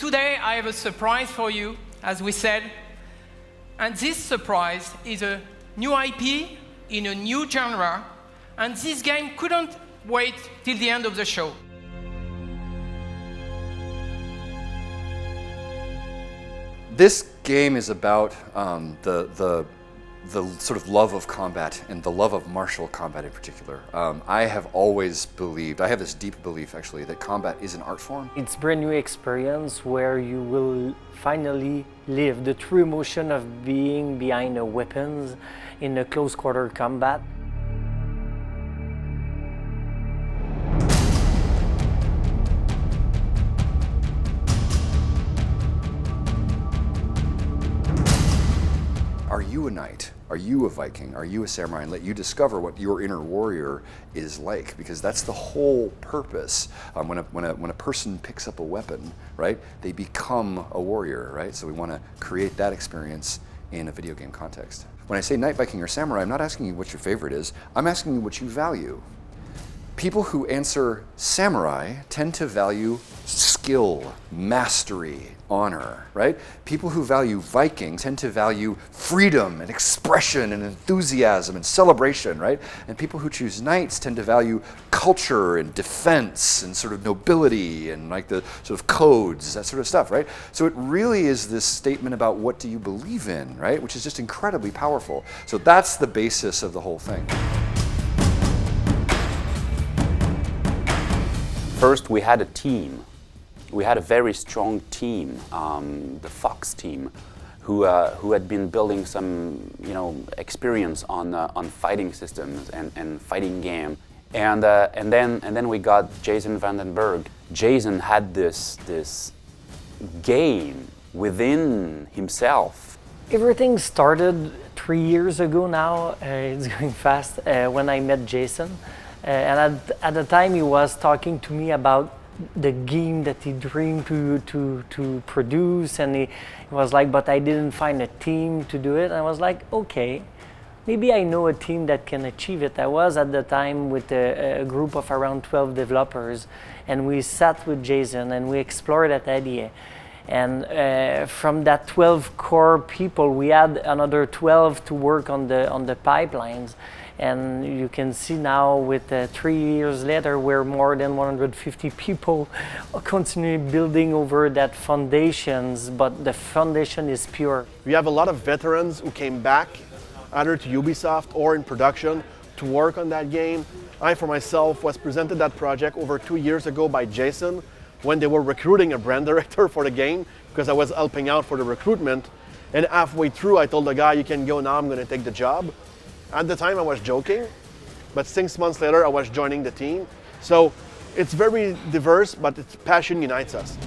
Today I have a surprise for you, as we said, and this surprise is a new IP in a new genre, and this game couldn't wait till the end of the show. This game is about the sort of love of combat and the love of martial combat in particular. I have always believed, I have this deep belief actually, that combat is an art form. It's a brand new experience where you will finally live the true emotion of being behind the weapons in a close quarter combat. Are you a knight? Are you a Viking? Are you a samurai? And let you discover what your inner warrior is like, because that's the whole purpose. When a person picks up a weapon, right, they become a warrior, right? So we want to create that experience in a video game context. When I say knight, Viking, or samurai, I'm not asking you what your favorite is. I'm asking you what you value. People who answer samurai tend to value skill, mastery, honor, right? People who value Viking tend to value freedom and expression and enthusiasm and celebration, right? And people who choose knights tend to value culture and defense and sort of nobility and like the sort of codes, that sort of stuff, right? So it really is this statement about what do you believe in, right? Which is just incredibly powerful. So that's the basis of the whole thing. First, we had a team. We had a very strong team, the Fox team, who had been building some, experience on fighting systems and fighting game. And then we got Jason Vandenberg. Jason had this game within himself. Everything started 3 years ago now. It's going fast. When I met Jason, and at the time he was talking to me about the game that he dreamed to produce, and he was like, but I didn't find a team to do it. And I was like, okay, maybe I know a team that can achieve it. I was at the time with a group of around 12 developers, and we sat with Jason and we explored that idea. And from that 12 core people, we had another 12 to work on the pipelines. And you can see now with 3 years later, we're more than 150 people continually building over that foundations, but the foundation is pure. We have a lot of veterans who came back either to Ubisoft or in production to work on that game. I, for myself, was presented that project over 2 years ago by Jason when they were recruiting a brand director for the game, because I was helping out for the recruitment. And halfway through, I told the guy, you can go now, I'm going to take the job. At the time I was joking, but 6 months later I was joining the team. So it's very diverse, but its passion unites us.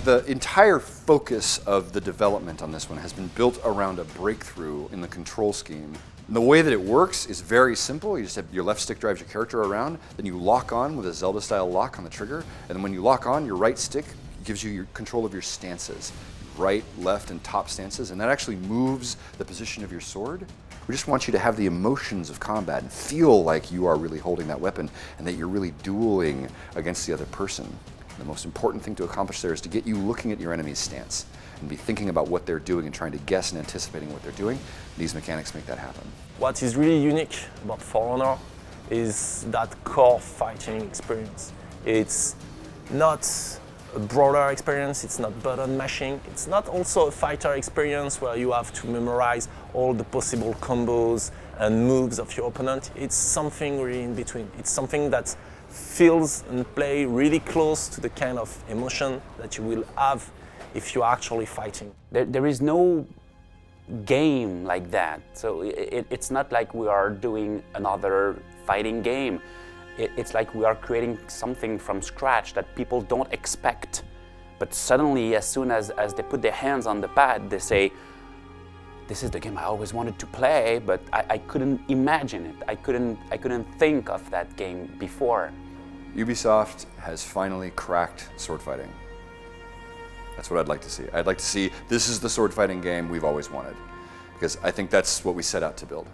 The entire focus of the development on this one has been built around a breakthrough in the control scheme. And the way that it works is very simple. You just have your left stick drives your character around, then you lock on with a Zelda-style lock on the trigger, and then when you lock on, your right stick gives you your control of your stances. Right, left, and top stances, and that actually moves the position of your sword. We just want you to have the emotions of combat and feel like you are really holding that weapon and that you're really dueling against the other person. The most important thing to accomplish there is to get you looking at your enemy's stance and be thinking about what they're doing and trying to guess and anticipating what they're doing. These mechanics make that happen. What is really unique about For Honor is that core fighting experience. It's not a broader experience, it's not button mashing, it's not also a fighter experience where you have to memorize all the possible combos and moves of your opponent. It's something really in between. It's something that feels and play really close to the kind of emotion that you will have if you're actually fighting. There is no game like that. So it's not like we are doing another fighting game. It's like we are creating something from scratch that people don't expect. But suddenly, as soon as they put their hands on the pad, they say, this is the game I always wanted to play, but I couldn't imagine it. I couldn't think of that game before. Ubisoft has finally cracked sword fighting. That's what I'd like to see. I'd like to see this is the sword fighting game we've always wanted, because I think that's what we set out to build.